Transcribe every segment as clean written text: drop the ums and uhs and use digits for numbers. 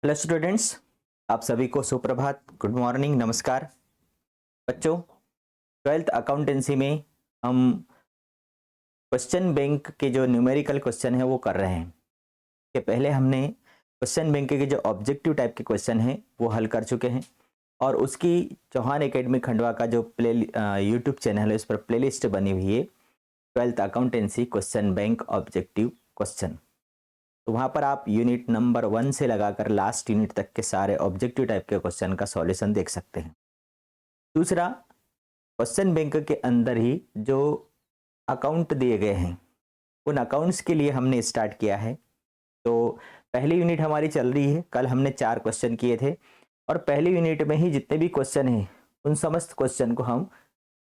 Hello students, आप सभी को सुप्रभात, गुड मॉर्निंग, नमस्कार। बच्चों, ट्वेल्थ अकाउंटेंसी में हम क्वेश्चन बैंक के जो न्यूमेरिकल क्वेश्चन है वो कर रहे हैं। कि पहले हमने क्वेश्चन बैंक के जो ऑब्जेक्टिव टाइप के क्वेश्चन हैं वो हल कर चुके हैं और उसकी चौहान एकेडमी खंडवा का जो यूट्यूब चैनल है उस पर प्लेलिस्ट बनी हुई है, twelfth accountancy question bank objective question. तो वहाँ पर आप यूनिट नंबर 1 से लगाकर लास्ट यूनिट तक के सारे ऑब्जेक्टिव टाइप के क्वेश्चन का सॉल्यूशन देख सकते हैं। दूसरा, क्वेश्चन बैंक के अंदर ही जो अकाउंट दिए गए हैं उन अकाउंट्स के लिए हमने स्टार्ट किया है। तो पहली यूनिट हमारी चल रही है, कल हमने 4 क्वेश्चन किए थे और पहली यूनिट में ही जितने भी क्वेश्चन हैं उन समस्त क्वेश्चन को हम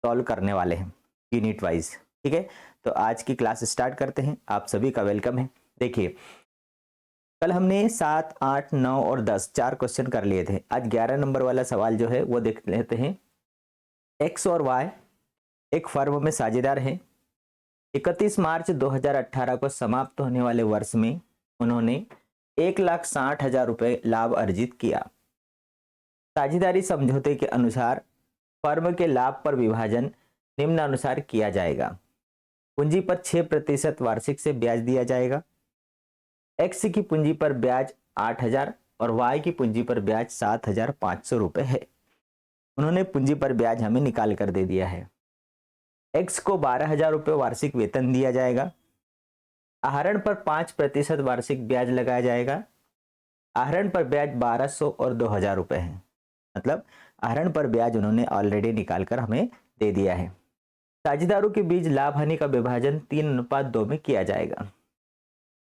सॉल्व करने वाले हैं यूनिट वाइज। ठीक है, तो आज की क्लास स्टार्ट करते हैं। आप सभी का वेलकम है। देखिए, कल हमने 7, 8, 9 और 10 4 क्वेश्चन कर लिए थे। आज 11 नंबर वाला सवाल जो है वो देख लेते हैं। एक्स और वाई एक फर्म में साझेदार हैं। 31 मार्च 2018 को समाप्त होने वाले वर्ष में उन्होंने 1,60,000 रुपये लाभ अर्जित किया। साझेदारी समझौते के अनुसार फर्म के लाभ पर विभाजन निम्नानुसार किया जाएगा। पूंजी पर 6% वार्षिक से ब्याज दिया जाएगा। एक्स की पूंजी पर ब्याज 8,000 और वाई की पूंजी पर ब्याज 7,500 रुपये है। उन्होंने पूंजी पर ब्याज हमें निकाल कर दे दिया है। एक्स को 12,000 रुपये वार्षिक वेतन दिया जाएगा। आहरण पर 5% वार्षिक ब्याज लगाया जाएगा। आहरण पर ब्याज 1,200 और 2,000 रुपये है। मतलब आहरण पर ब्याज उन्होंने ऑलरेडी निकाल कर हमें दे दिया है। साझेदारों के बीच लाभ हानि का विभाजन 3:2 में किया जाएगा।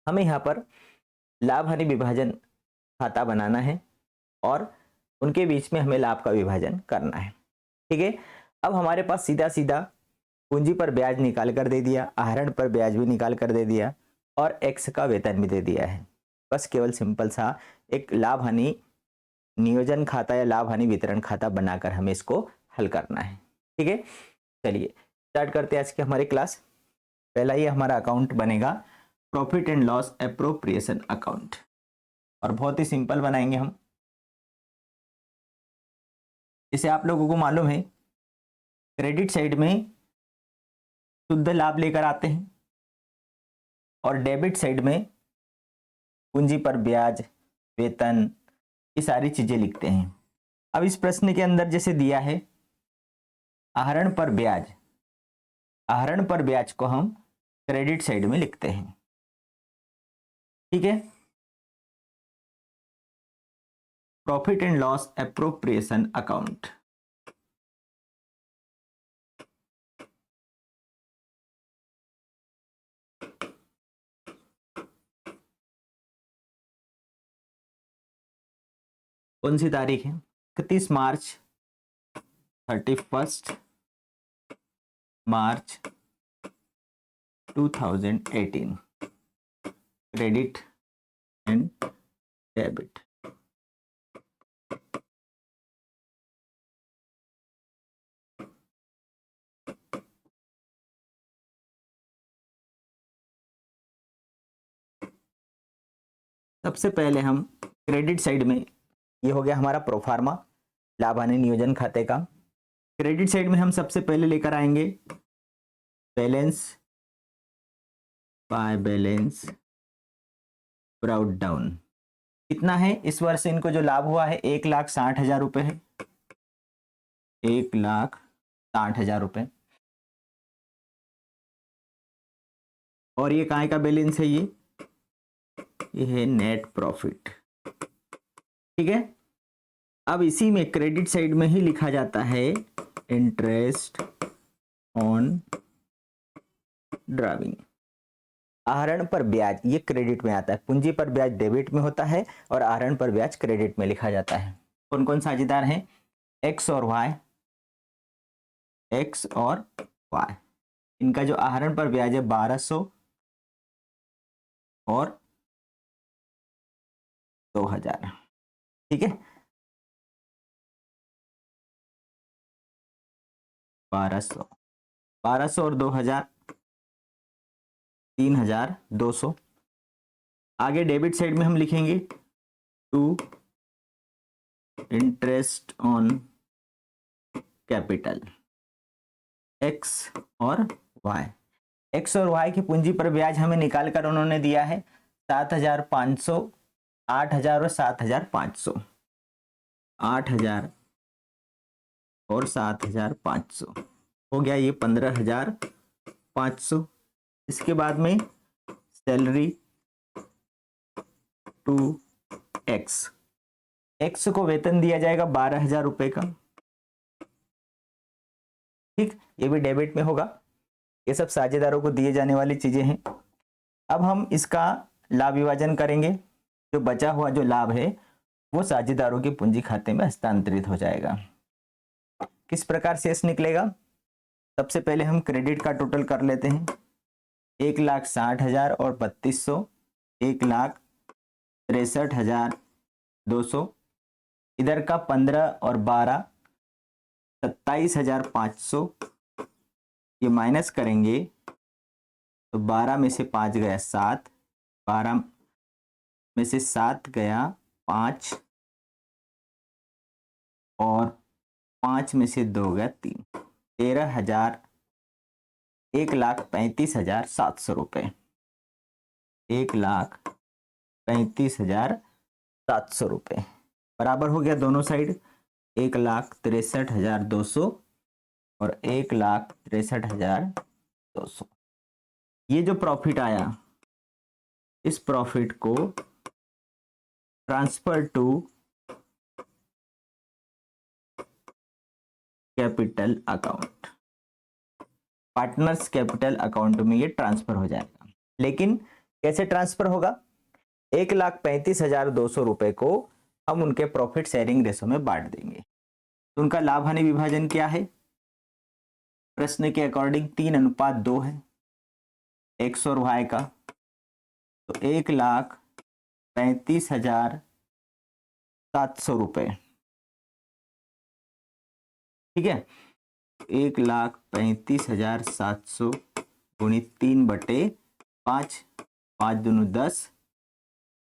हमें यहाँ पर लाभ हानि विभाजन खाता बनाना है और उनके बीच में हमें लाभ का विभाजन करना है। ठीक है, अब हमारे पास सीधा सीधा पूंजी पर ब्याज निकाल कर दे दिया, आहरण पर ब्याज भी निकाल कर दे दिया और एक्स का वेतन भी दे दिया है। बस केवल सिंपल सा एक लाभ हानि नियोजन खाता या लाभ हानि वितरण खाता बनाकर हमें इसको हल करना है। ठीक है, चलिए स्टार्ट करते हैं आज की हमारी क्लास। पहला ही हमारा अकाउंट बनेगा profit and loss appropriation account और बहुत ही सिंपल बनाएंगे हम। इसे आप लोगों को मालूम है, क्रेडिट साइड में शुद्ध लाभ लेकर आते हैं और डेबिट साइड में पूंजी पर ब्याज, वेतन, ये सारी चीजें लिखते हैं। अब इस प्रश्न के अंदर जैसे दिया है आहरण पर ब्याज, आहरण पर ब्याज को हम क्रेडिट साइड में लिखते हैं। ठीक है, profit and loss appropriation account. कौन सी तारीख है? 31 मार्च, 31 मार्च 2018। Credit and debit. सबसे पहले हम क्रेडिट साइड में, ये हो गया हमारा प्रोफार्मा लाभ हानि नियोजन खाते का। क्रेडिट साइड में हम सबसे पहले लेकर आएंगे balance by balance brought down. कितना है इस वर्ष इनको जो लाभ हुआ है? 1,60,000 रुपये है। 1,60,000 रुपये। और ये कहाँ का बैलेंस है? ये है नेट प्रॉफिट। ठीक है, अब इसी में क्रेडिट साइड में ही लिखा जाता है इंटरेस्ट ऑन ड्राविंग। आहरण पर ब्याज ये क्रेडिट में आता है, पूंजी पर ब्याज डेबिट में होता है और आहरण पर ब्याज क्रेडिट में लिखा जाता है। कौन कौन साझेदार हैं? एक्स और वाई। एक्स और वाई, इनका जो आहरण पर ब्याज है 1,200 और 2,000। ठीक है, 1200 और 2,000, 3,200। आगे डेबिट साइड में हम लिखेंगे to interest on capital X और वाई। एक्स और वाई की पूंजी पर ब्याज हमें निकाल कर उन्होंने दिया है 7,500, 8,000 और 7,500, 8,000 और 7,500 हो गया, ये 15,500। इसके बाद में सैलरी टू एक्स, एक्स को वेतन दिया जाएगा 12,000 रुपए का। ठीक, ये भी डेबिट में होगा। ये सब साझेदारों को दिए जाने वाली चीजें हैं। अब हम इसका लाभ विभाजन करेंगे। जो बचा हुआ जो लाभ है वो साझेदारों के पूंजी खाते में हस्तांतरित हो जाएगा। किस प्रकार शेष निकलेगा? सबसे पहले हम क्रेडिट का टोटल कर लेते हैं। 1,60,000 और 3,200, 1,63,200। इधर का 15 और 12, 27,500। ये माइनस करेंगे तो 12 में से 5 गया 7, 12 में से 7 गया 5 और 5 में से 2 गया 3, 13,000, 1,35,700 रुपये, 1,35,700 रुपये बराबर हो गया दोनों साइड 1,63,200 और 1,63,200। ये जो प्रॉफिट आया इस प्रॉफिट को transfer to capital account, partners capital account में ये ट्रांसफर हो जाएगा। लेकिन कैसे ट्रांसफर होगा? 1,35,200 रुपए को हम उनके प्रॉफिट शेयरिंग रेशो में बांट देंगे। तो उनका लाभ हानि विभाजन क्या है? प्रश्न के अकॉर्डिंग 3:2 है एक्स और वाई का। तो 1,35,700 रुपए, ठीक है। 1,35,700 गुणित 3/5, 5 दूनी 10,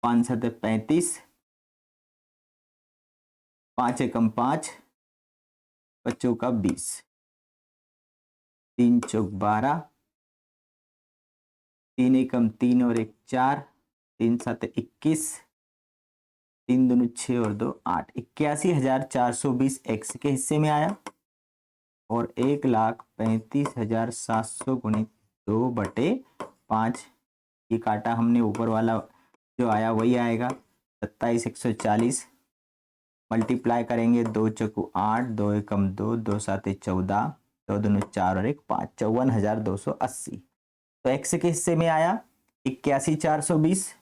5 7 35, 5 एकम 5, 5 चौका 20, 3 चौक 12, 3 एकम 3 और 1 4, 3 7 21, 3 दूनी 6 और 2 8, 81,420 एक्स के हिस्से में आया। और 1,35,700 गुणित 2/5, ये काटा हमने, ऊपर वाला जो आया वही आएगा 27,140। मल्टीप्लाई करेंगे 2 चौकू 8, 2 एकम 2, 2 7 14, 2 दूनी 4 और 1 5, 54,280। तो एक्स के हिस्से में आया 81,420,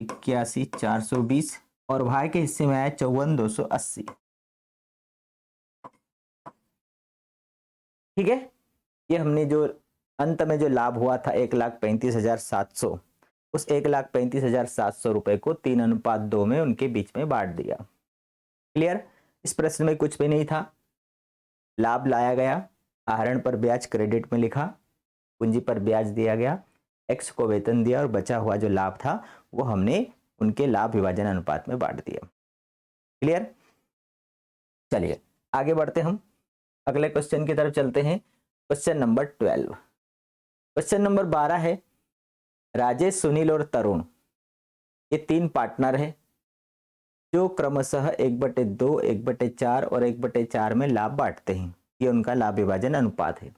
81,420 और वाई के हिस्से में आया 54,280। ठीक है, ये हमने जो अंत में जो लाभ हुआ था 1,35,700, उस 1,35,700 रुपए को 3:2 में उनके बीच में बांट दिया। क्लियर? इस प्रश्न में कुछ भी नहीं था। लाभ लाया गया, आहरण पर ब्याज क्रेडिट में लिखा, पूंजी पर ब्याज दिया गया, एक्स को वेतन दिया और बचा हुआ जो लाभ था वो हमने उनके लाभ विभाजन अनुपात में बांट दिया। क्लियर? चलिए आगे बढ़ते हम अगले क्वेश्चन की तरफ चलते हैं। Question number 12। क्वेश्चन नंबर 12 है, राजेश, सुनील और तरुण ये 3 पार्टनर है जो क्रमशः 1/2, 1/4 और 1/4 में लाभ बांटते हैं। ये उनका लाभ विभाजन अनुपात है।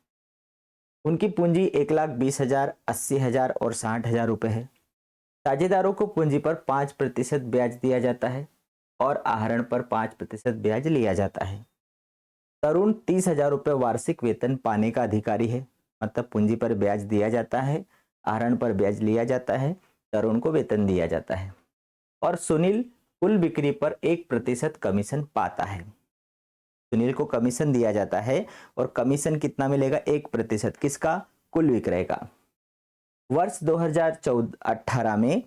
उनकी पूंजी 1,20,000, 80,000 और 60,000 रुपए है। साझेदारों को पूंजी पर 5% ब्याज दिया जाता है और आहरण पर 5% ब्याज लिया जाता है। तरुण 30,000 रुपये वार्षिक वेतन पाने का अधिकारी है, मतलब पूंजी पर ब्याज दिया जाता है, आहरण पर ब्याज लिया जाता है, तरुण को वेतन दिया जाता है। और सुनील कुल बिक्री पर 1% कमीशन पाता है। सुनील को कमीशन दिया जाता है और कमीशन कितना मिलेगा? 1%। किसका? कुल विक्रय का। वर्ष 2018 में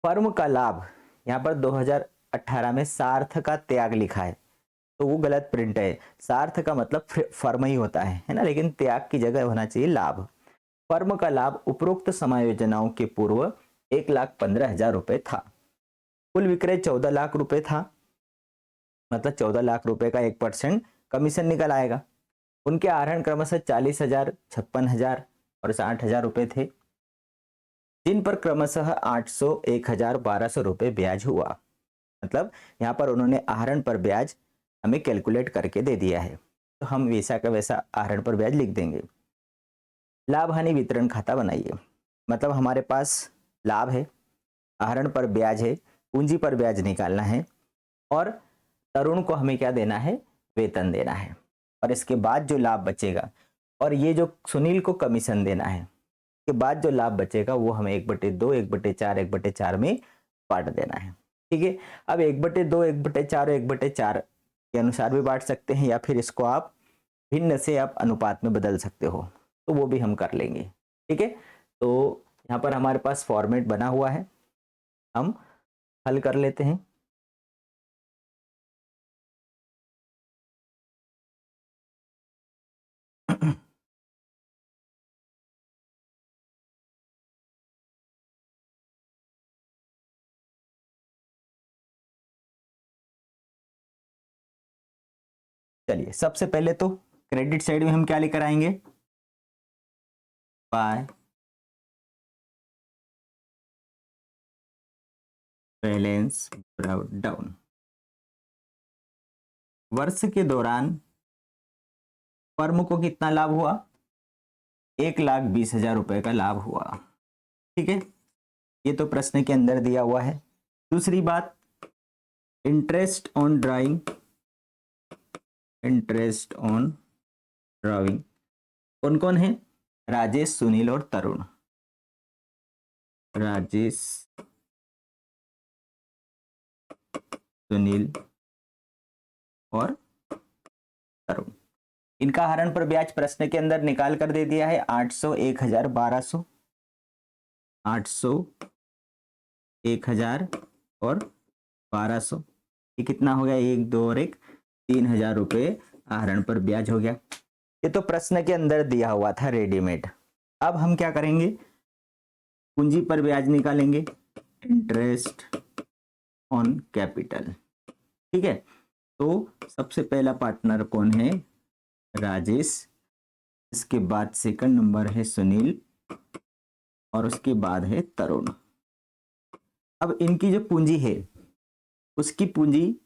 फर्म का लाभ, यहाँ पर 2018 में सार्थ का त्याग लिखा है तो वो गलत प्रिंट है। सार्थ का मतलब फर्म ही होता है ना, लेकिन त्याग की जगह होना चाहिए लाभ। फर्म का लाभ उपरोक्त समायोजनाओं के पूर्व 1,15,000 रुपए था। कुल विक्रय 14 लाख रुपए था, मतलब 14 लाख रुपए का 1% कमीशन निकल आएगा। उनके आहरण क्रमशः 40,000, 56,000 और 60,000 रुपए थे, जिन पर क्रमशः 800, 1,000, 1,200 रुपए ब्याज हुआ। मतलब यहाँ पर उन्होंने आहरण पर ब्याज हमें कैलकुलेट करके दे दिया है, तो हम वैसा का वैसा आहरण पर ब्याज लिख देंगे। लाभ हानि वितरण खाता बनाइए। मतलब हमारे पास लाभ है, आहरण पर ब्याज है, पूंजी पर ब्याज निकालना है और तरुण को हमें क्या देना है, वेतन देना है। और इसके बाद जो लाभ बचेगा और ये जो सुनील को कमीशन देना है, के बाद जो लाभ बचेगा वो हमें 1/2, 1/4, 1/4 में बांट देना है। ठीक है, अब 1/2, 1/4, 1/4 के अनुसार भी बांट सकते हैं या फिर इसको आप भिन्न से आप अनुपात में बदल सकते हो, तो वो भी हम कर लेंगे। ठीक है, तो यहाँ पर हमारे पास फॉर्मेट बना हुआ है, हम हल कर लेते हैं। चलिए, सबसे पहले तो क्रेडिट साइड में हम क्या लेकर आएंगे, बाय बैलेंस डाउन। वर्ष के दौरान फर्म को कितना लाभ हुआ, 1,20,000 रुपए का लाभ हुआ। ठीक है, ये तो प्रश्न के अंदर दिया हुआ है। दूसरी बात, interest on drawing, interest on drawing कौन कौन है, राजेश, सुनील और तरुण। राजेश, सुनील और तरुण। इनका हरण पर ब्याज प्रश्न के अंदर निकाल कर दे दिया है, 800, 1,000, 1,200, 800, 1,000 और 1,200। ये कितना हो गया, 1, 2 और 1, 3,000 रुपये आहरण पर ब्याज हो गया। ये तो प्रश्न के अंदर दिया हुआ था रेडीमेड। अब हम क्या करेंगे, पूंजी पर ब्याज निकालेंगे, इंटरेस्ट ऑन कैपिटल। ठीक है, तो सबसे पहला पार्टनर कौन है, राजेश, इसके बाद सेकंड नंबर है सुनील और उसके बाद है तरुण। अब इनकी जो पूंजी है उसकी पूंजी,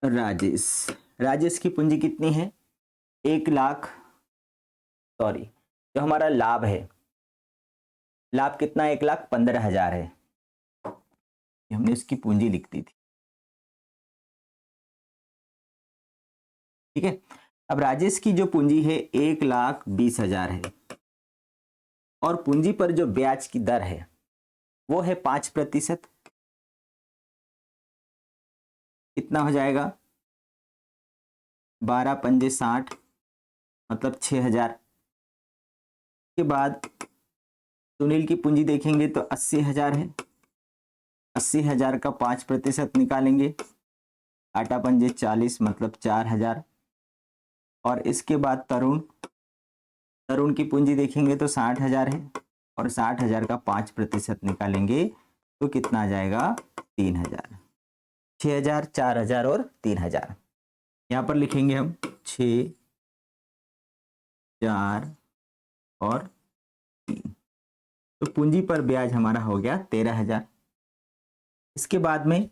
राजेश की पूंजी कितनी है, 1,00,000, सॉरी, जो हमारा लाभ है, लाभ कितना, 1,15,000 है, हमने इसकी पूंजी लिख दी थी। ठीक है, अब राजेश की जो पूंजी है 1,20,000 है और पूंजी पर जो ब्याज की दर है वो है 5%। कितना हो जाएगा, 12 पंजे 60, मतलब 6,000। के बाद सुनील की पूंजी देखेंगे तो 80,000 है, 80,000 का 5% निकालेंगे, आटा पंजे 40, मतलब 4,000। और इसके बाद तरुण की पूंजी देखेंगे तो 60,000 है और 60,000 का 5% निकालेंगे तो कितना आ जाएगा, 3,000। 6,000, 4,000 और 3,000। यहाँ पर लिखेंगे हम 6, 4 और 3। तो पूंजी पर ब्याज हमारा हो गया 13,000। इसके बाद में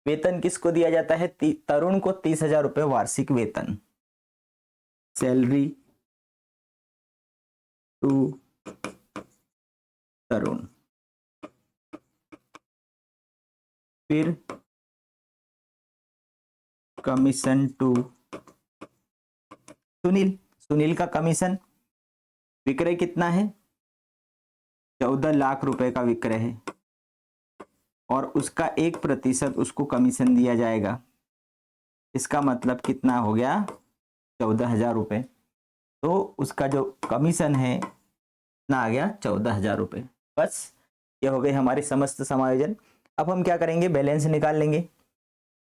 वेतन किसको दिया जाता है, तरुण को 30,000 रुपये वार्षिक वेतन, सैलरी टू तरुण। फिर कमीशन टू सुनील, सुनील का कमीशन, विक्रय कितना है, 14 लाख रुपए का विक्रय है और उसका 1% उसको कमीशन दिया जाएगा। इसका मतलब कितना हो गया, 14,000 रुपये। तो उसका जो कमीशन है कितना आ गया, 14,000 रुपये। बस ये हो गए हमारे समस्त समायोजन। अब हम क्या करेंगे, बैलेंस निकाल लेंगे।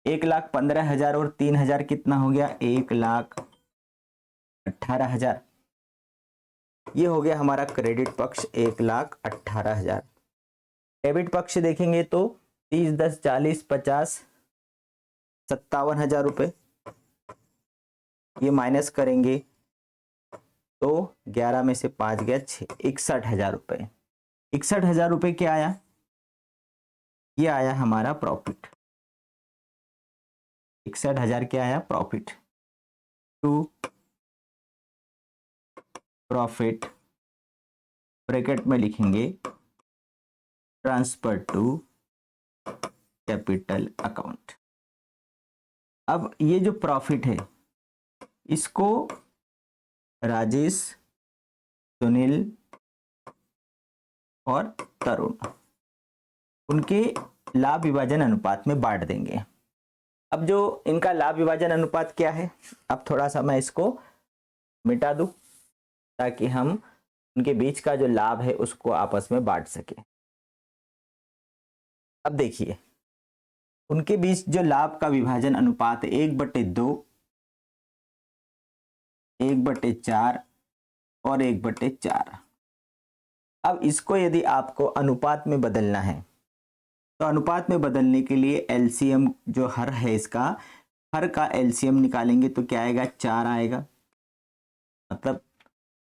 1,15,000 और 3,000 कितना हो गया, 1,18,000। ये हो गया हमारा क्रेडिट पक्ष, 1,18,000। डेबिट पक्ष देखेंगे तो 30, 10, 40, 50, 57,000 रुपये, ये माइनस करेंगे तो 11 में से 5 गया 6, 61,000 रुपये। 61,000 रुपये क्या आया? ये आया हमारा प्रॉफिट। 61,000 क्या आया? प्रॉफिट। टू प्रॉफिट ब्रैकेट में लिखेंगे ट्रांसफर टू कैपिटल अकाउंट। अब ये जो प्रॉफिट है इसको राजेश, सुनील और तरुण उनके लाभ विभाजन अनुपात में बांट देंगे। अब जो इनका लाभ विभाजन अनुपात क्या है, अब थोड़ा सा मैं इसको मिटा दूं ताकि हम उनके बीच का जो लाभ है उसको आपस में बांट सके। अब देखिए उनके बीच जो लाभ का विभाजन अनुपात है 1/2, 1/4 और 1/4। अब इसको यदि आपको अनुपात में बदलना है तो अनुपात में बदलने के लिए एलसीएम जो हर है इसका, हर का एलसीएम निकालेंगे तो क्या आएगा? 4 आएगा। मतलब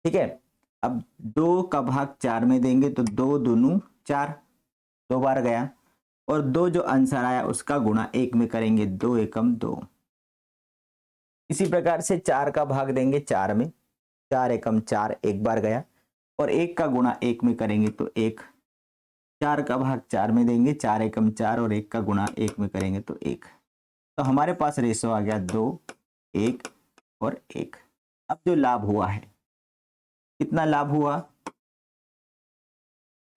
ठीक है, अब 2 का भाग 4 में देंगे तो 2 दूनी 4, 2 बार गया, और 2 जो आंसर आया उसका गुणा 1 में करेंगे, 2 एकम 2। इसी प्रकार से 4 का भाग देंगे 4 में, 4 एकम 4, 1 बार गया, और 1 का गुणा 1 में करेंगे तो 1। 4 का भाग 4 में देंगे, 4 एकम 4, और 1 का गुणा 1 में करेंगे तो 1। तो हमारे पास रेशो आ गया 2, 1 और 1। अब जो लाभ हुआ है, कितना लाभ हुआ?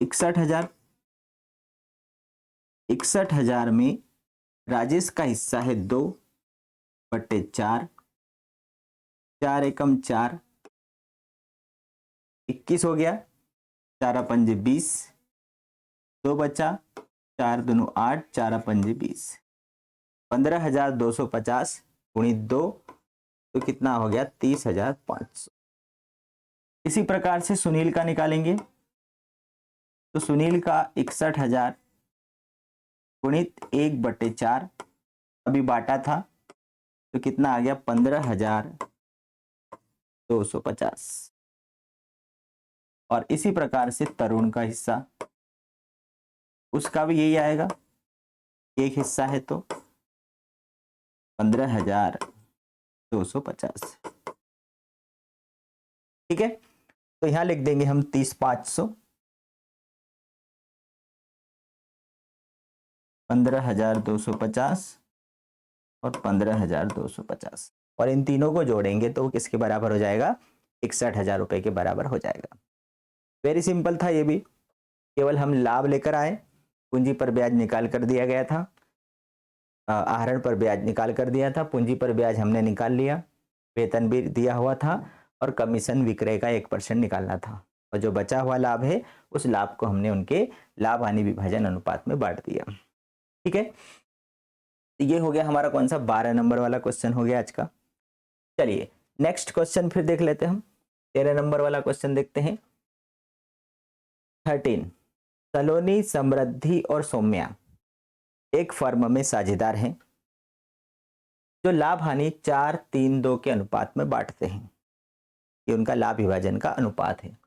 61,000। 61,000 में राजेश का हिस्सा है 2/4, 4 एकम 4, 21 हो गया, 4 पंजे 20, 2 बचा, 4 दूनी 8, 4 पंजे 20, 15,250 गुणित 2 तो कितना हो गया? 30,500। इसी प्रकार से सुनील का निकालेंगे तो सुनील का 61,000 गुणित 1/4, अभी बांटा था तो कितना आ गया? 15,250। और इसी प्रकार से तरुण का हिस्सा, उसका भी यही आएगा, एक हिस्सा है तो 15,250। ठीक है, तो यहां लिख देंगे हम 30,500, 15,250 और 15,250, और इन तीनों को जोड़ेंगे तो किसके बराबर हो जाएगा? 61,000 रुपए के बराबर हो जाएगा। वेरी सिंपल था ये भी, केवल हम लाभ लेकर आए, पूंजी पर ब्याज निकाल कर दिया गया था, आहरण पर ब्याज निकाल कर दिया था, पूंजी पर ब्याज हमने निकाल लिया, वेतन भी दिया हुआ था, और कमीशन विक्रय का 1% निकालना था, और जो बचा हुआ लाभ है उस लाभ को हमने उनके लाभ हानि विभाजन अनुपात में बांट दिया। ठीक है, ये हो गया हमारा कौन सा? 12 नंबर वाला क्वेश्चन हो गया आज का। चलिए नेक्स्ट क्वेश्चन फिर देख लेते हैं हम। 13 नंबर वाला क्वेश्चन देखते हैं। 13, सलोनी, समृद्धि और सौम्या एक फर्म में साझेदार हैं जो लाभ हानि 4-3-2 के अनुपात में बांटते हैं। ये उनका लाभ विभाजन का अनुपात है।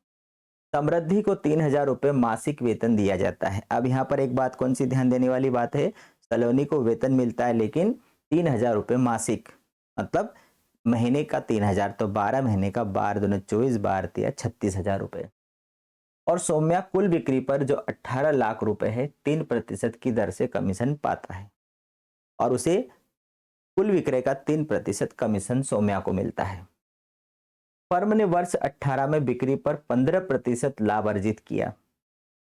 समृद्धि को 3,000 रुपये मासिक वेतन दिया जाता है। अब यहाँ पर एक बात कौन सी ध्यान देने वाली बात है, सलोनी को वेतन मिलता है लेकिन 3,000 रुपये मासिक, मतलब महीने का 3,000, तो 12 महीने का 12 दूनी 24, 12 तिया 36,000 रुपये। और सौम्या कुल बिक्री पर जो 18 लाख रुपए है 3% की दर से कमीशन पाता है, और उसे कुल विक्रय का 3% कमीशन सौम्या को मिलता है। फर्म ने वर्ष 18 में बिक्री पर 15% लाभ अर्जित किया।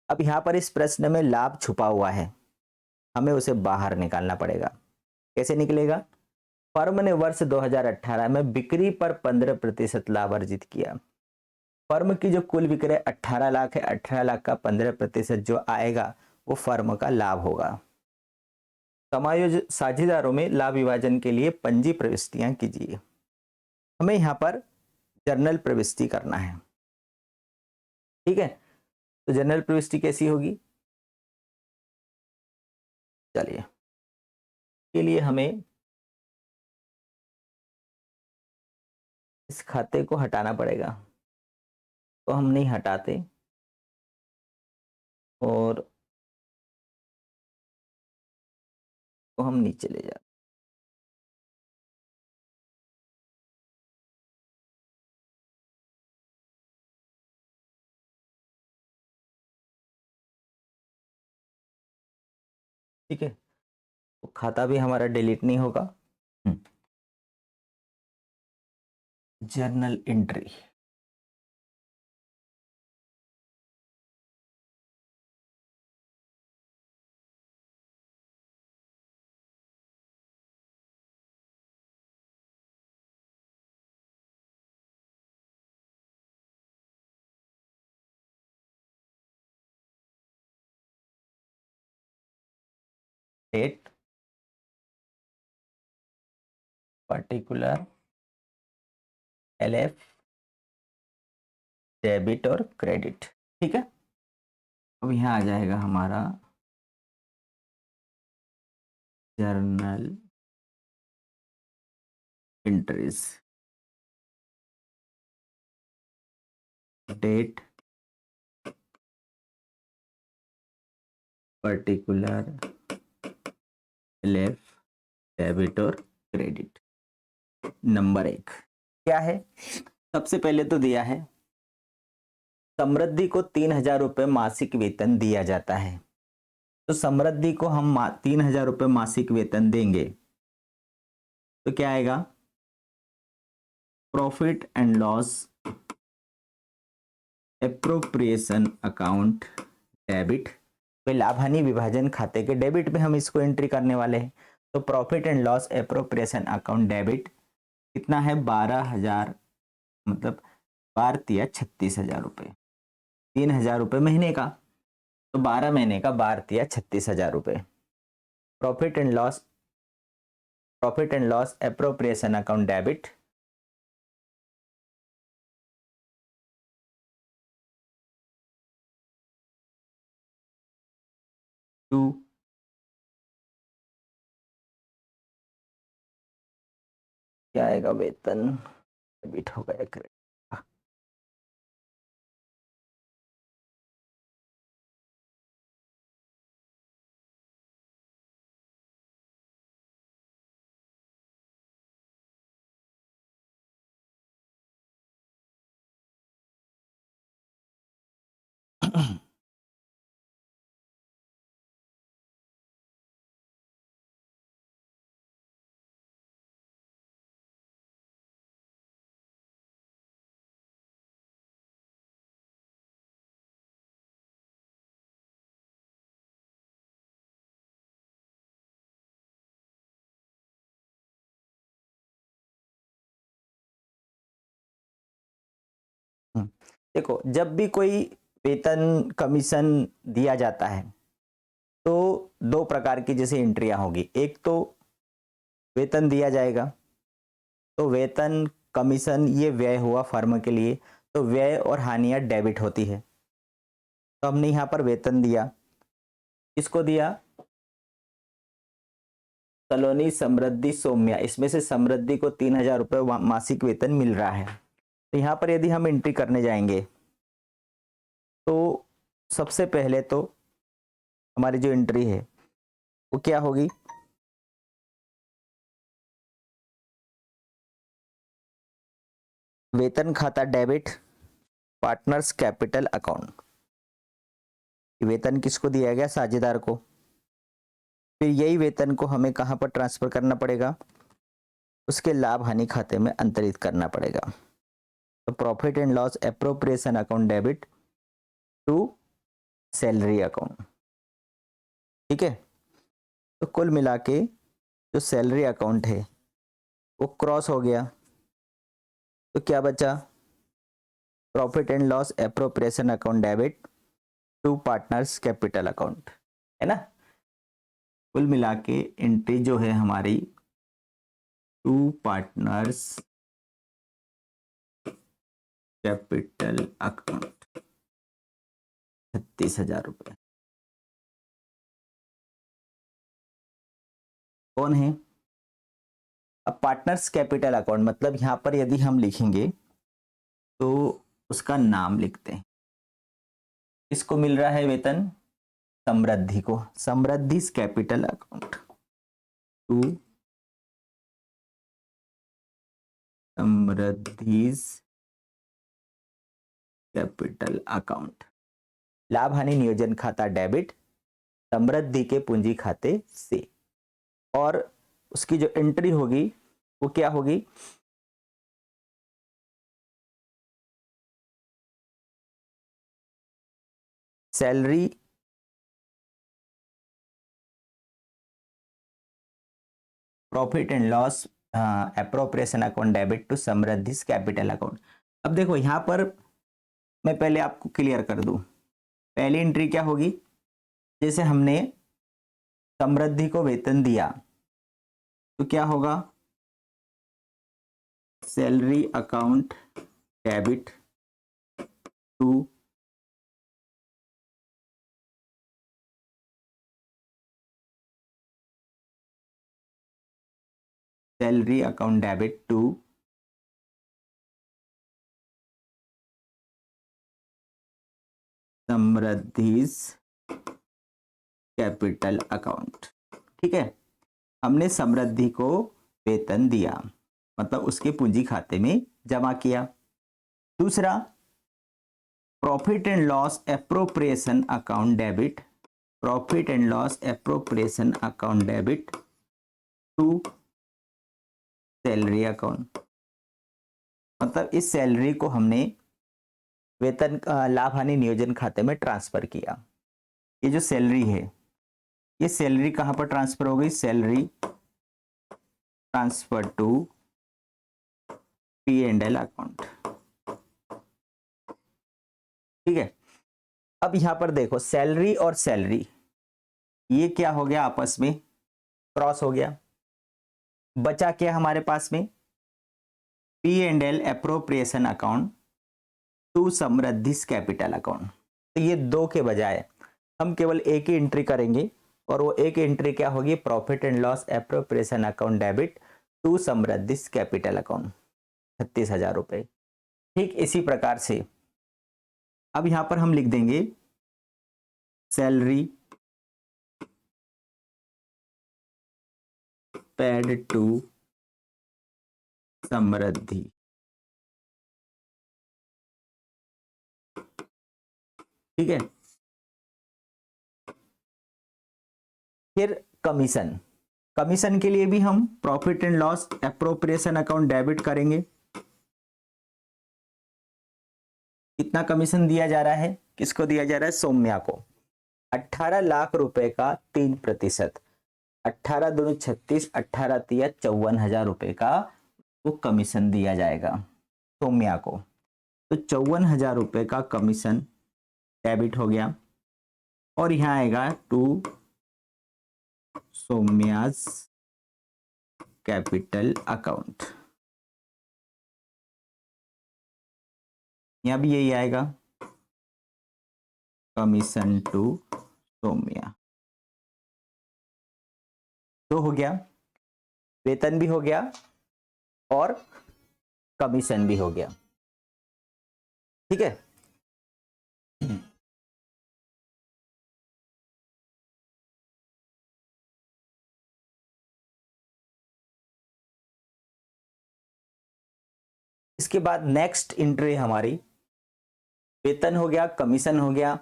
अब यहां पर इस प्रश्न में लाभ छुपा हुआ है, हमें उसे बाहर निकालना पड़ेगा। कैसे निकलेगा? फर्म ने वर्ष 2018 में बिक्री पर 15% लाभ अर्जित किया। फर्म की जो कुल विक्रय 18 लाख है, 18 लाख का 15% जो आएगा वो फर्म का लाभ होगा। समायोजन साझेदारों में लाभ विभाजन के लिए पंजी प्रविष्टियां कीजिए। हमें यहां पर जर्नल प्रविष्टि करना है। ठीक है, तो जर्नल प्रविष्टि कैसी होगी? चलिए, के लिए हमें इस खाते को हटाना पड़ेगा, तो हम नहीं हटाते और तो हम नीचे ले जाते। ठीक है, तो खाता भी हमारा डिलीट नहीं होगा। Journal entry, date, particular, LF, debit और क्रेडिट। ठीक है, अब यहाँ आ जाएगा हमारा journal entries, date, particular, LF, debit और क्रेडिट। नंबर 1 क्या है? सबसे पहले तो दिया है समृद्धि को 3,000 रुपये मासिक वेतन दिया जाता है। तो समृद्धि को हम 3,000 रुपये मासिक वेतन देंगे तो क्या आएगा? Profit and loss appropriation account debit, तो लाभ हानि विभाजन खाते के डेबिट में हम इसको एंट्री करने वाले हैं। तो profit and loss appropriation account debit कितना है? 12,000, मतलब 12×3=36,000 रुपये। 3,000 रुपये महीने का, तो 12 महीने का 12×3=36,000 रुपये। Profit and loss appropriation account debit to क्या आएगा? वेतन डेबिट हो गया, क्रेडिट। देखो, जब भी कोई वेतन कमीशन दिया जाता है तो दो प्रकार की जैसे एंट्रियां होगी। एक तो वेतन दिया जाएगा, तो वेतन कमीशन ये व्यय हुआ फर्म के लिए, तो व्यय और हानियां डेबिट होती है। तो हमने यहाँ पर वेतन दिया, किसको दिया? सलोनी समृद्धि सौम्या, इसमें से समृद्धि को 3,000 रुपये मासिक वेतन मिल रहा है। तो यहाँ पर यदि हम एंट्री करने जाएंगे तो सबसे पहले तो हमारी जो एंट्री है वो क्या होगी? वेतन खाता डेबिट, पार्टनर्स कैपिटल अकाउंट। वेतन किसको दिया गया? साझेदार को। फिर यही वेतन को हमें कहां पर ट्रांसफर करना पड़ेगा? उसके लाभ हानि खाते में अंतरित करना पड़ेगा। तो profit and loss appropriation account debit to salary account. ठीक है, तो कुल मिला के जो सैलरी अकाउंट है वो क्रॉस हो गया, तो क्या बचा? Profit and loss appropriation account debit to partners capital account, है ना। कुल मिला के एंट्री जो है हमारी टू पार्टनर्स कैपिटल अकाउंट 36,000 रुपये। कौन है? अब पार्टनर्स कैपिटल अकाउंट मतलब यहाँ पर यदि हम लिखेंगे तो उसका नाम लिखते हैं। किसको मिल रहा है वेतन? समृद्धि को। Samriddhi capital account to Samriddhi capital account. लाभ हानि नियोजन खाता डेबिट समृद्धि के पूंजी खाते से। और उसकी जो एंट्री होगी वो क्या होगी? Salary profit and loss appropriation account debit to Samriddhi capital account. अब देखो यहां पर मैं पहले आपको क्लियर कर दूं। पहली एंट्री क्या होगी? जैसे हमने समृद्धि को वेतन दिया तो क्या होगा? Salary account debit to salary account debit to Samriddhi capital account. ठीक है, हमने समृद्धि को वेतन दिया मतलब उसके पूंजी खाते में जमा किया। दूसरा, profit and loss appropriation account debit, profit and loss appropriation account debit to salary account. मतलब इस सैलरी को हमने वेतन लाभ हानि नियोजन खाते में ट्रांसफर किया। ये जो सैलरी है ये सैलरी कहां पर ट्रांसफर हो गई? Salary transfer to P&L account. ठीक है, अब यहां पर देखो सैलरी और सैलरी ये क्या हो गया? आपस में क्रॉस हो गया। बचा क्या हमारे पास में? P&L appropriation account to Samriddhi capital account. तो ये दो के बजाय हम केवल एक ही एंट्री करेंगे और वो एक एंट्री क्या होगी? Profit and loss appropriation account debit to Samriddhi capital account 36,000 रुपए। ठीक इसी प्रकार से अब यहां पर हम लिख देंगे सैलरी पेड टू समृद्धि। ठीक है, फिर कमीशन। कमीशन के लिए भी हम profit and loss appropriation account debit करेंगे। कितना कमीशन दिया जा रहा है? किसको दिया जा रहा है? सौम्या को। 18 लाख रुपए का 3%। 18 दूनी 36, 18 तिया 54,000 रुपए का वो कमीशन दिया जाएगा सौम्या को। तो 54,000 रुपए का कमीशन डेबिट हो गया और यहां आएगा टू सौम्यास कैपिटल अकाउंट। यहां भी यही आएगा कमीशन टू सौम्या। तो हो गया, वेतन भी हो गया और कमीशन भी हो गया। ठीक है, इसके बाद नेक्स्ट एंट्री हमारी वेतन हो गया, कमीशन हो गया।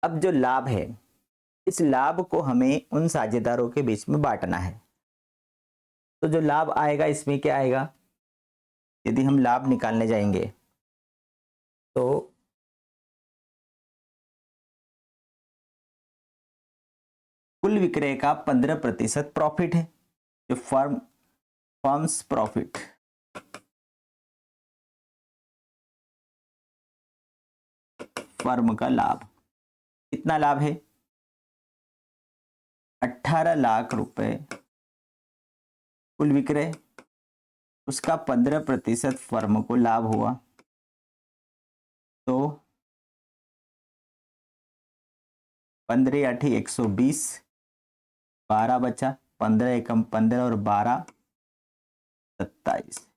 अब जो लाभ है इस लाभ को हमें उन साझेदारों के बीच में बांटना है। तो जो लाभ आएगा इसमें क्या आएगा? यदि हम लाभ निकालने जाएंगे तो कुल विक्रय का 15% प्रॉफिट है, जो फर्म्स प्रॉफिट। फर्म का लाभ कितना लाभ है? 18 लाख रुपए कुल विक्रय, उसका 15% फर्म को लाभ हुआ। तो 15 × 120 12 बचा, 15 एकम 15 और 12 27,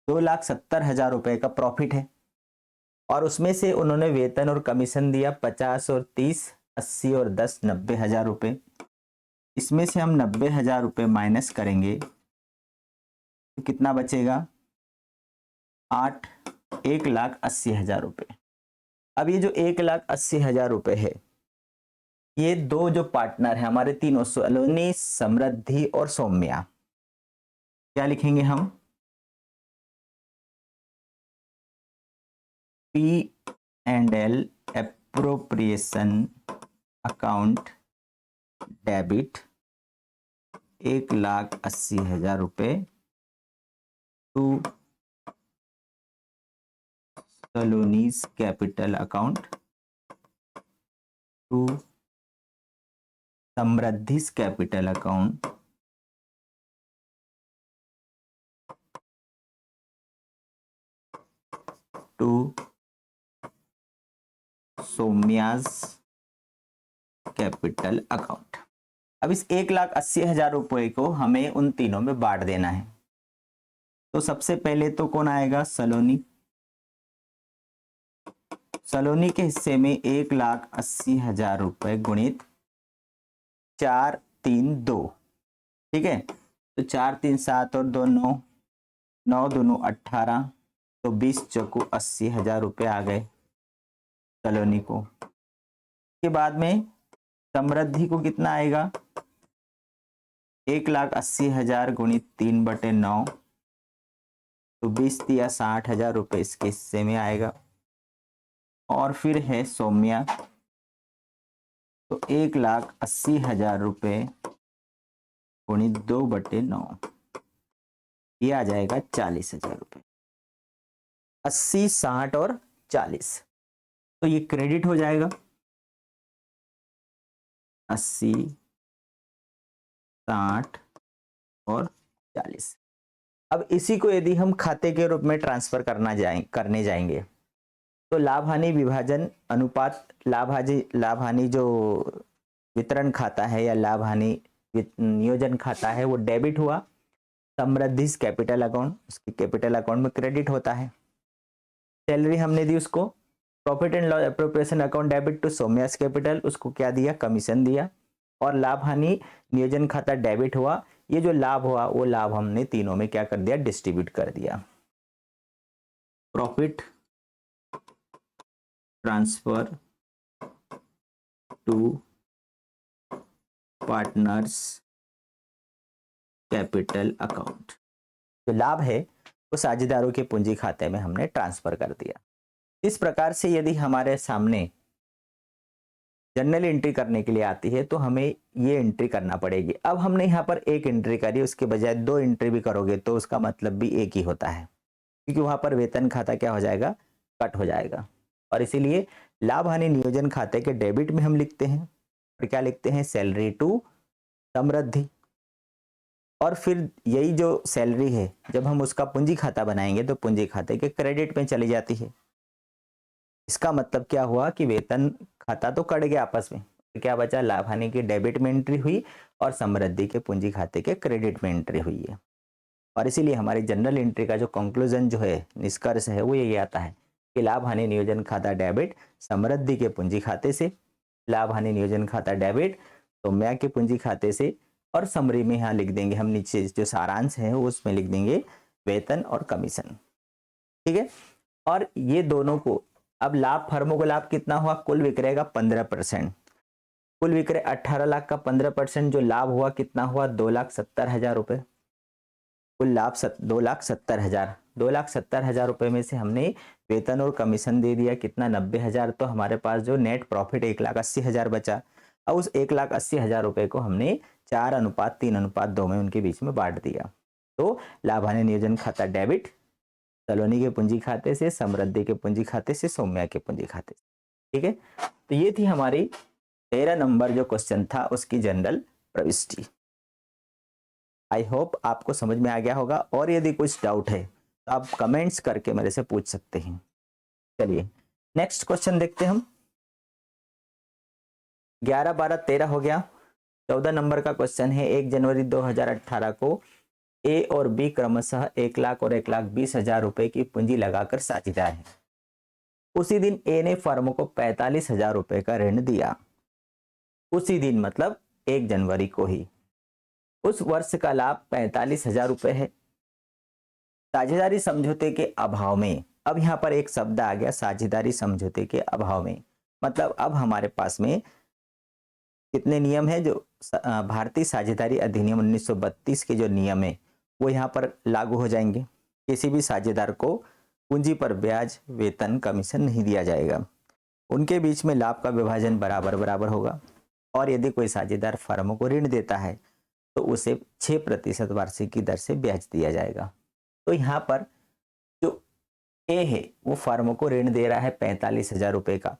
2,70,000 रुपए का प्रॉफिट है। और उसमें से उन्होंने वेतन और कमीशन दिया 50 और 30, 80 और 10, 90,000 रुपए। इसमें से हम 90,000 रुपए माइनस करेंगे तो कितना बचेगा? 1,80,000 रुपए। अब ये जो 1,80,000 रुपए है, ये दो जो पार्टनर है हमारे तीनों, सलोनी, समृद्धि और सौम्या, क्या लिखेंगे हम? P&L एप्रोप्रिएशन अकाउंट डेबिट 1,80,000 रुपए to Saloni's capital account to Samriddhi's capital account to Saumya's capital account. अब इस 1,80,000 रुपए को हमें उन तीनों में बांट देना है। तो सबसे पहले तो कौन आएगा? सलोनी। सलोनी के हिस्से में 1,80,000 रुपए गुणित 4, 3, 2, ठीक है। तो 4, 3, 7 और 2, 9, 9 दूनी 18, तो 20 चौको 80,000 रुपए आ गए सलोनी को। के बाद में समृद्धि को कितना आएगा? 1,80,000 गुणित 3/9, तो 20 दिया 60,000 रुपए इसके हिस्से में आएगा। और फिर है सौम्या, तो 1,80,000 रुपए गुणित 2/9, ये आ जाएगा 40,000 रुपए। 80, 60 और 40, तो ये क्रेडिट हो जाएगा। 80, 60 और 40। अब इसी को यदि हम खाते के रूप में ट्रांसफर करने जाएंगे तो लाभ हानि विभाजन अनुपात, लाभ हानि जो वितरण खाता है या लाभ हानि नियोजन खाता है वो डेबिट हुआ, समृद्धि कैपिटल अकाउंट, उसकी कैपिटल अकाउंट में क्रेडिट होता है। सैलरी हमने दी उसको, profit and loss appropriation account debit to Saumya's capital, उसको क्या दिया? कमीशन दिया। और लाभ हानि नियोजन खाता डेबिट हुआ। ये जो लाभ हुआ वो लाभ हमने तीनों में क्या कर दिया? डिस्ट्रीब्यूट कर दिया। Profit transfer to partners capital account, जो लाभ है वो साझेदारों के पूंजी खाते में हमने ट्रांसफर कर दिया। इस प्रकार से यदि हमारे सामने जर्नल एंट्री करने के लिए आती है तो हमें ये एंट्री करना पड़ेगी। अब हमने यहाँ पर एक एंट्री करी, उसके बजाय 2 एंट्री भी करोगे तो उसका मतलब भी एक ही होता है, क्योंकि वहां पर वेतन खाता क्या हो जाएगा? कट हो जाएगा। और इसीलिए लाभ हानि नियोजन खाते के डेबिट में हम लिखते हैं, और क्या लिखते हैं? सैलरी टू समृद्धि। और फिर यही जो सैलरी है जब हम उसका पूंजी खाता बनाएंगे तो पूंजी खाते के क्रेडिट में चली जाती है। इसका मतलब क्या हुआ कि वेतन खाता तो कट गया आपस में, तो क्या बचा? लाभ हानि की डेबिट में एंट्री हुई और समृद्धि के पूंजी खाते के क्रेडिट में एंट्री हुई है। और इसीलिए हमारी जनरल एंट्री का जो कंक्लूजन जो है, निष्कर्ष है, वो यही आता है कि लाभ हानि नियोजन खाता डेबिट समृद्धि के पूंजी खाते से, लाभ हानि नियोजन खाता डेबिट सौम्या के पूंजी खाते से, और समरी में यहाँ लिख देंगे हम, नीचे जो सारांश है उसमें लिख देंगे वेतन और कमीशन, ठीक है। और ये दोनों को, अब लाभ, फर्मों को लाभ कितना हुआ? कुल विक्रय का 15%, कुल विक्रय 18 लाख का 15% जो लाभ हुआ कितना हुआ? 2,70,000 रुपए। कुल लाभ 2,70,000, 2,70,000 रुपए में से हमने वेतन और कमीशन दे दिया कितना? 90,000। तो हमारे पास जो नेट प्रॉफिट 1,80,000 बचा। अब उस 1,80,000 रुपए को हमने 4:3:2 में उनके बीच में बांट दिया। तो लाभ हानि नियोजन खाता डेबिट सलोनी के पूंजी खाते से, समृद्धि के पूंजी खाते से, सौम्या के पूंजी खाते से, ठीक है। तो ये थी हमारी 13 नंबर जो क्वेश्चन था उसकी जनरल प्रविष्टि। आई होप आपको समझ में आ गया होगा, और यदि कुछ डाउट है तो आप कमेंट्स करके मेरे से पूछ सकते हैं। चलिए नेक्स्ट क्वेश्चन देखते हैं हम। 11, 12, 13 हो गया। 14 नंबर का क्वेश्चन है, 1 जनवरी 2018 को ए और बी क्रमशः 1 लाख और 1,20,000 रुपए की पूंजी लगाकर साझेदार है। उसी दिन ए ने फर्म को 45,000 रुपए का ऋण दिया। उसी दिन मतलब 1 जनवरी को ही। उस वर्ष का लाभ 45,000 रुपए है। साझेदारी समझौते के अभाव में, अब यहां पर एक शब्द आ गया, साझेदारी समझौते के अभाव में, मतलब अब हमारे पास में कितने नियम है, जो भारतीय साझेदारी अधिनियम 1932 के जो नियम है वो यहाँ पर लागू हो जाएंगे। किसी भी साझेदार को पूंजी पर ब्याज, वेतन, कमीशन नहीं दिया जाएगा। उनके बीच में लाभ का विभाजन बराबर बराबर होगा। और यदि कोई साझेदार फर्म को ऋण देता है तो उसे 6% वार्षिक दर से ब्याज दिया जाएगा। तो यहाँ पर जो ए है वो फर्म को ऋण दे रहा है 45,000 रुपए का।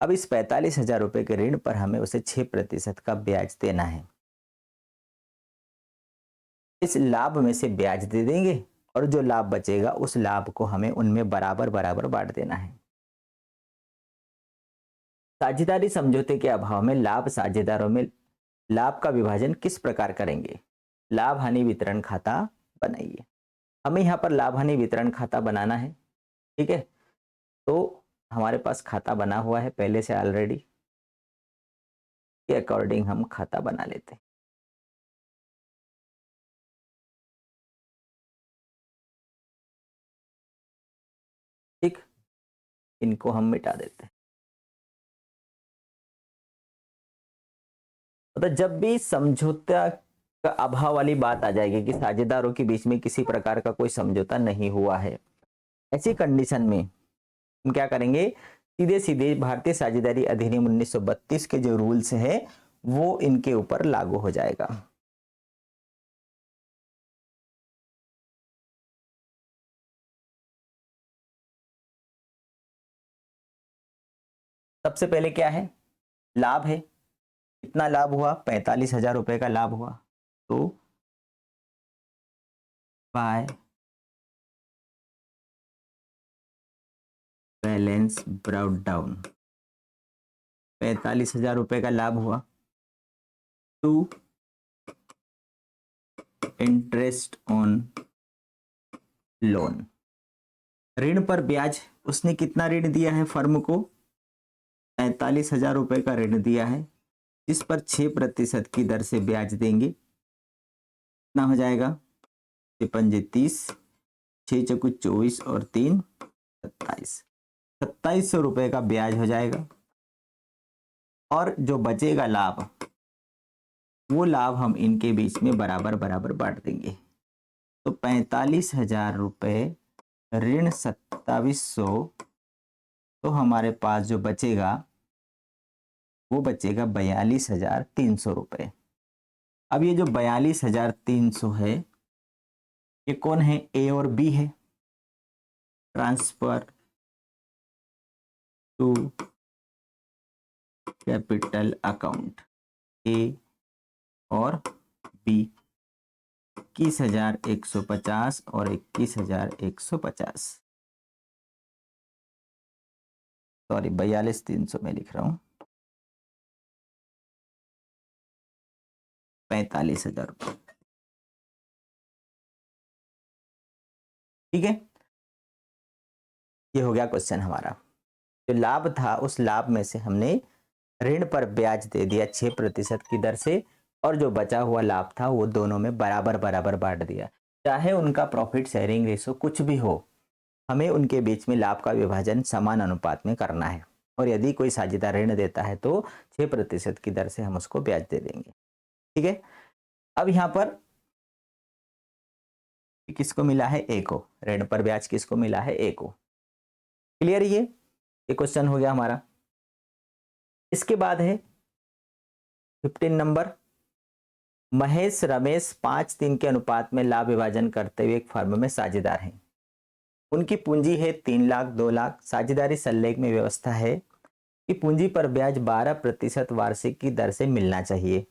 अब इस 45,000 रुपए के ऋण पर हमें उसे 6% का ब्याज देना है। इस लाभ में से ब्याज दे देंगे और जो लाभ बचेगा उस लाभ को हमें उनमें बराबर बराबर बांट देना है। साझेदारी समझौते के अभाव में लाभ साझेदारों में लाभ का विभाजन किस प्रकार करेंगे? लाभ हानि वितरण खाता बनाइए। हमें यहाँ पर लाभ हानि वितरण खाता बनाना है, ठीक है। तो हमारे पास खाता बना हुआ है पहले से ऑलरेडी, के अकॉर्डिंग हम खाता बना लेते हैं। ठीक, इनको हम मिटा देते हैं। मतलब जब भी समझौता का अभाव वाली बात आ जाएगी कि साझेदारों के बीच में किसी प्रकार का कोई समझौता नहीं हुआ है, ऐसी कंडीशन में हम क्या करेंगे, सीधे सीधे भारतीय साझेदारी अधिनियम 1932 के जो रूल्स है वो इनके ऊपर लागू हो जाएगा। सबसे पहले क्या है, लाभ है। कितना लाभ हुआ? 45,000 रुपए का लाभ हुआ। तो बाय बैलेंस ब्राउट डाउन 45,000 रुपए का लाभ हुआ। टू इंटरेस्ट ऑन लोन, ऋण पर ब्याज। उसने कितना ऋण दिया है फर्म को? 45,000 रुपए का ऋण दिया है, जिस पर 6% की दर से ब्याज देंगे। कितना हो जाएगा? 6×5 6 चौको 24 और 3 27, 2700 रुपए का ब्याज हो जाएगा। और जो बचेगा लाभ, वो लाभ हम इनके बीच में बराबर बराबर बांट देंगे। तो 45,000 रुपए ऋण 2700, तो हमारे पास जो बचेगा वो बचेगा 42,300 रुपए। अब ये जो 42,300 है, ये कौन है? ए और बी है। ट्रांसफर टू कैपिटल अकाउंट ए और बी, 21,150 और 21,150, सॉरी 42,300 में लिख रहा हूं, 45,000 रुपये। ठीक है, ये हो गया क्वेश्चन हमारा। जो लाभ था उस लाभ में से हमने ऋण पर ब्याज दे दिया 6% की दर से, और जो बचा हुआ लाभ था वो दोनों में बराबर बराबर बांट दिया। चाहे उनका प्रॉफिट शेयरिंग रेशो कुछ भी हो, हमें उनके बीच में लाभ का विभाजन समान अनुपात में करना है। और यदि कोई साझेदार ऋण देता है तो 6% की दर से हम उसको ब्याज दे देंगे। ठीक है, अब यहाँ पर किसको मिला है? ए को। ऋण पर ब्याज किसको मिला है? ए को। क्लियर? ये क्वेश्चन हो गया हमारा। इसके बाद है 15 नंबर, महेश रमेश 5:3 के अनुपात में लाभ विभाजन करते हुए एक फर्म में साझेदार हैं। उनकी पूंजी है 3 लाख 2 लाख। साझेदारी सल्लेख में व्यवस्था है कि पूंजी पर ब्याज 12% वार्षिक की दर से मिलना चाहिए।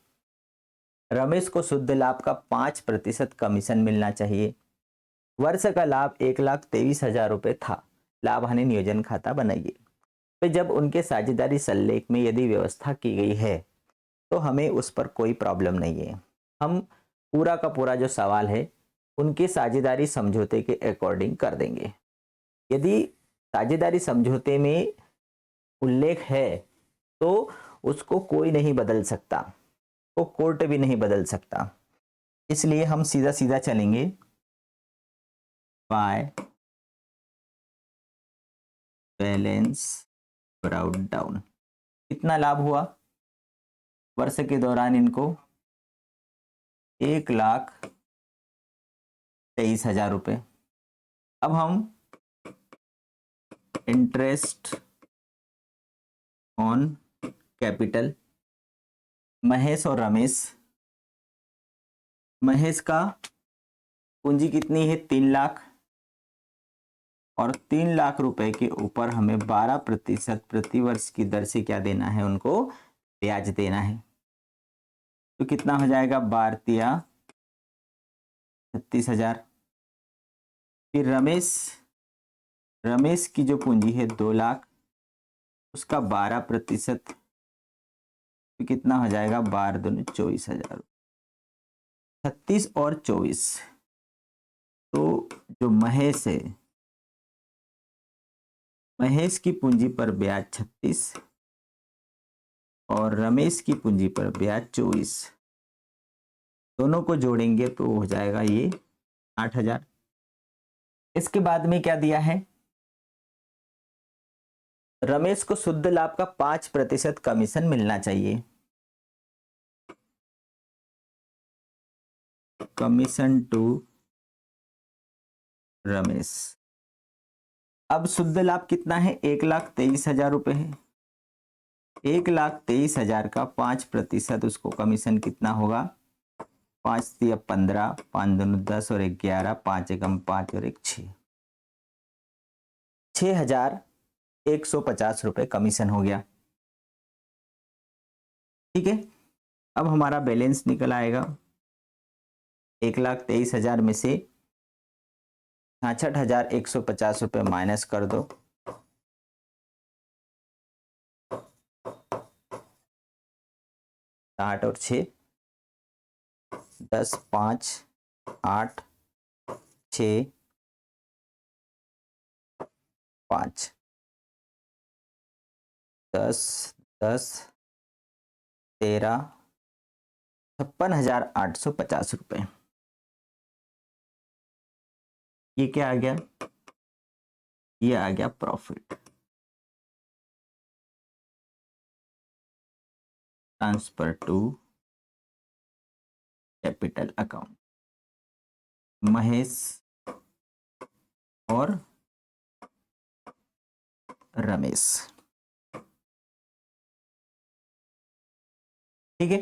रमेश को शुद्ध लाभ का 5% कमीशन मिलना चाहिए। वर्ष का लाभ 1,23,000 रुपये था। लाभ हानि नियोजन खाता बनाइए। तो जब उनके साझेदारी सल्लेख में यदि व्यवस्था की गई है तो हमें उस पर कोई प्रॉब्लम नहीं है। हम पूरा का पूरा जो सवाल है उनके साझेदारी समझौते के अकॉर्डिंग कर देंगे। यदि साझेदारी समझौते में उल्लेख है तो उसको कोई नहीं बदल सकता, वो कोर्ट भी नहीं बदल सकता। इसलिए हम सीधा सीधा चलेंगे। बाय बैलेंस ब्राउट डाउन कितना लाभ हुआ वर्ष के दौरान इनको 1,23,000 रुपये। अब हम इंटरेस्ट ऑन कैपिटल महेश और रमेश, महेश का पूंजी कितनी है 3 लाख और 3 लाख रुपए के ऊपर हमें 12% प्रति वर्ष की दर से क्या देना है, उनको ब्याज देना है। तो कितना हो जाएगा 12 36,000। फिर रमेश की जो पूंजी है 2 लाख, उसका 12% तो कितना हो जाएगा 12 दूनी 24,000। 36 और 24 तो जो महेश है, महेश की पूंजी पर ब्याज 36 और रमेश की पूंजी पर ब्याज 24, दोनों को जोड़ेंगे तो हो जाएगा ये 8,000। इसके बाद में क्या दिया है, रमेश को शुद्ध लाभ का 5% कमीशन मिलना चाहिए। Commission to Ramesh. अब शुद्ध लाभ कितना है 1,23,000 रुपये है। 1,23,000 का 5% उसको कमीशन कितना होगा 5 तिया 15, 5 दूनी 10 और 1 11, 5 एकम 5 और 1 6, 6,150 रुपये कमीशन हो गया। ठीक है, अब हमारा बैलेंस निकल आएगा 1,23,000 में से 66,150 रुपये माइनस कर दो, 8 और 6 10 5 8 6 5 10 10 13 56,850 रुपये। ये क्या आ गया, ये आ गया profit transfer to capital account Mahesh और रमेश। ठीक है,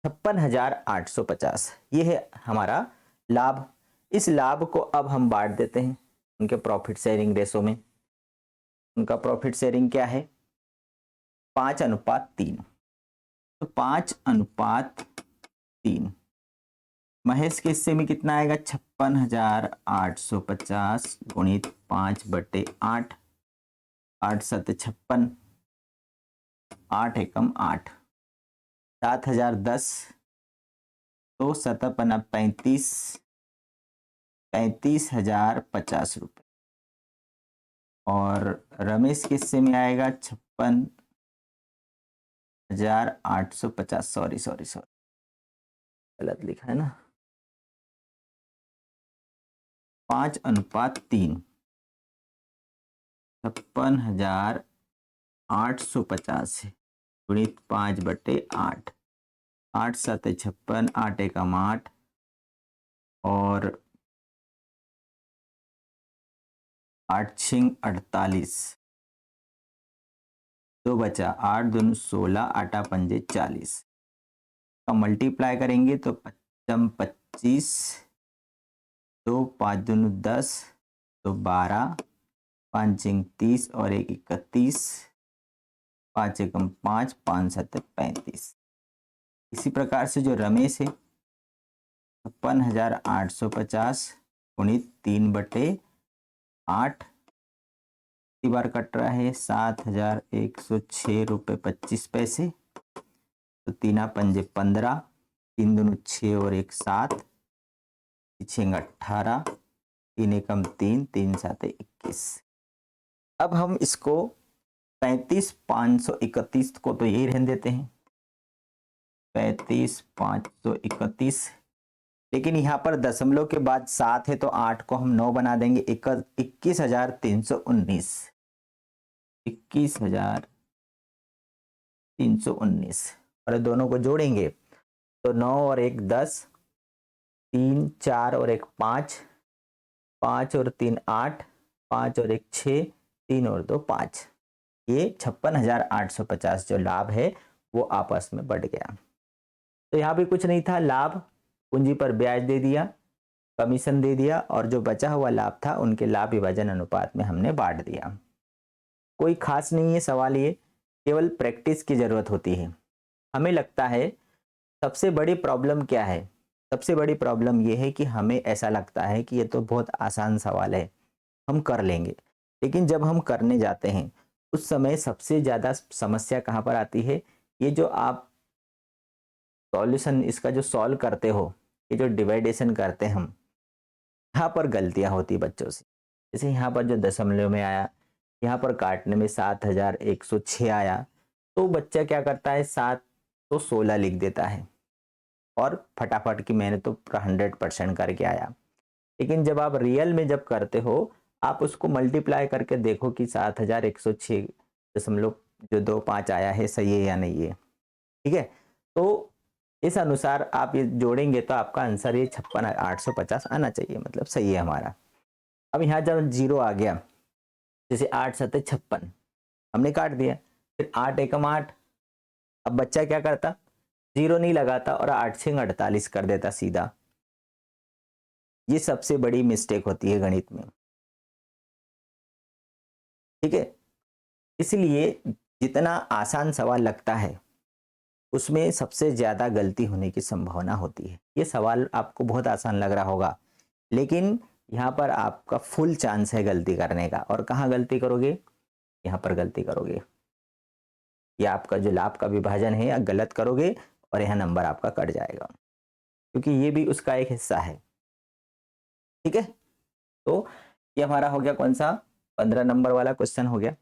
56,850 ये है हमारा लाभ। इस लाभ को अब हम बांट देते हैं उनके प्रॉफिट शेयरिंग रेशो में। उनका प्रॉफिट शेयरिंग क्या है 5:3। तो 5:3 महेश के हिस्से में कितना आएगा 56,850 गुणित 5/8, 8 7 56, 8 एकम 8, 7,010 तो 7×5 35,050 रुपये। और रमेश के हिस्से में आएगा 56,850, सॉरी गलत लिखा है ना, 5:3 56,850 गुणित 5/8, 8 7 56, 8 एकम 8 और 8 6 48, 2 बचा 8 दूनी 16, 8 पंजे 40 का मल्टीप्लाई करेंगे तो 25 2 5 दूनी 10 तो 12, 5 6 30 और 1 31, 5 एकम 5, 5 7 35। इसी प्रकार से जो रमेश है 56,850 गुणित 3/8 बार कट रहा है 7,106 रुपये 25 पैसे, तो तो 3 पंजे 15, 3 दूनी 6 और 1 7, 6 18, 3 एकम 3, 3 7 21। अब हम इसको 35,531 को तो यही रहने देते हैं, 35,531। लेकिन यहाँ पर दशमलव के बाद 7 है तो 8 को हम 9 बना देंगे, 21,319, 21,319। और दोनों को जोड़ेंगे तो 9 और 1 10, 3 4 और 1 5, 5 और 3 8, 5 और 1 6, 3 और 2 5। ये 56,850 जो लाभ है वो आपस में बढ़ गया। तो यहाँ भी कुछ नहीं था, लाभ पूंजी पर ब्याज दे दिया, कमीशन दे दिया, और जो बचा हुआ लाभ था उनके लाभ विभाजन अनुपात में हमने बांट दिया। कोई खास नहीं है सवाल, ये केवल प्रैक्टिस की जरूरत होती है। हमें लगता है सबसे बड़ी प्रॉब्लम क्या है, सबसे बड़ी प्रॉब्लम ये है कि हमें ऐसा लगता है कि ये तो बहुत आसान सवाल है, हम कर लेंगे। लेकिन जब हम करने जाते हैं उस समय सबसे ज़्यादा समस्या कहाँ पर आती है, ये जो आप सॉल्यूशन इसका जो सॉल्व करते हो, ये जो डिवाइडेशन करते हैं हम, यहाँ पर गलतियाँ होती बच्चों से। जैसे यहाँ पर जो दशमलव में आया, यहाँ पर काटने में 7,106 आया, तो बच्चा क्या करता है 716 लिख देता है और फटाफट की मैंने तो 100% करके आया। लेकिन जब आप रियल में जब करते हो, आप उसको मल्टीप्लाई करके देखो कि 7,106.25 आया है, सही है या नहीं है। ठीक है, तो इस अनुसार आप ये जोड़ेंगे तो आपका आंसर ये 56,850 आना चाहिए, मतलब सही है हमारा। अब यहाँ जब 0 आ गया, जैसे 8 7 56 हमने काट दिया, फिर 8 एकम 8। अब बच्चा क्या करता, 0 नहीं लगाता और 8 6 48 कर देता सीधा। ये सबसे बड़ी मिस्टेक होती है गणित में। ठीक है, इसलिए जितना आसान सवाल लगता है उसमें सबसे ज्यादा गलती होने की संभावना होती है। ये सवाल आपको बहुत आसान लग रहा होगा, लेकिन यहाँ पर आपका फुल चांस है गलती करने का। और कहाँ गलती करोगे, यहाँ पर गलती करोगे, या आपका जो लाभ का विभाजन है या गलत करोगे और यहाँ नंबर आपका कट जाएगा, क्योंकि ये भी उसका एक हिस्सा है। ठीक है, तो ये हमारा हो गया कौन सा, 15 नंबर वाला क्वेश्चन हो गया।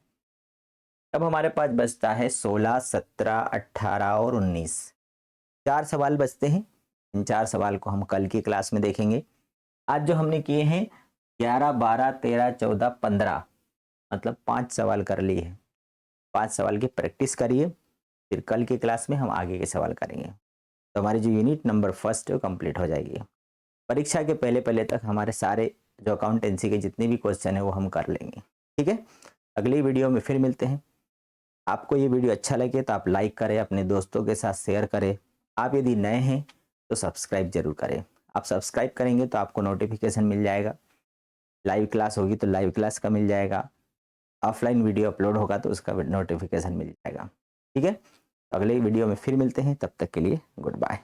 अब हमारे पास बचता है 16, 17, 18 और 19। 4 सवाल बचते हैं। इन 4 सवाल को हम कल की क्लास में देखेंगे। आज जो हमने किए हैं 11, 12, 13, 14, 15, मतलब 5 सवाल कर लिए हैं। 5 सवाल की प्रैक्टिस करिए, फिर कल की क्लास में हम आगे के सवाल करेंगे। तो हमारी जो यूनिट नंबर फर्स्ट है वो कंप्लीट हो जाएगी। परीक्षा के पहले पहले तक हमारे सारे जो अकाउंटेंसी के जितने भी क्वेश्चन है वो हम कर लेंगे। ठीक है, अगली वीडियो में फिर मिलते हैं। आपको ये वीडियो अच्छा लगे तो आप लाइक करें, अपने दोस्तों के साथ शेयर करें। आप यदि नए हैं तो सब्सक्राइब जरूर करें। आप सब्सक्राइब करेंगे तो आपको नोटिफिकेशन मिल जाएगा, लाइव क्लास होगी तो लाइव क्लास का मिल जाएगा, ऑफलाइन वीडियो अपलोड होगा तो उसका नोटिफिकेशन मिल जाएगा। ठीक है, अगले वीडियो में फिर मिलते हैं, तब तक के लिए गुड बाय।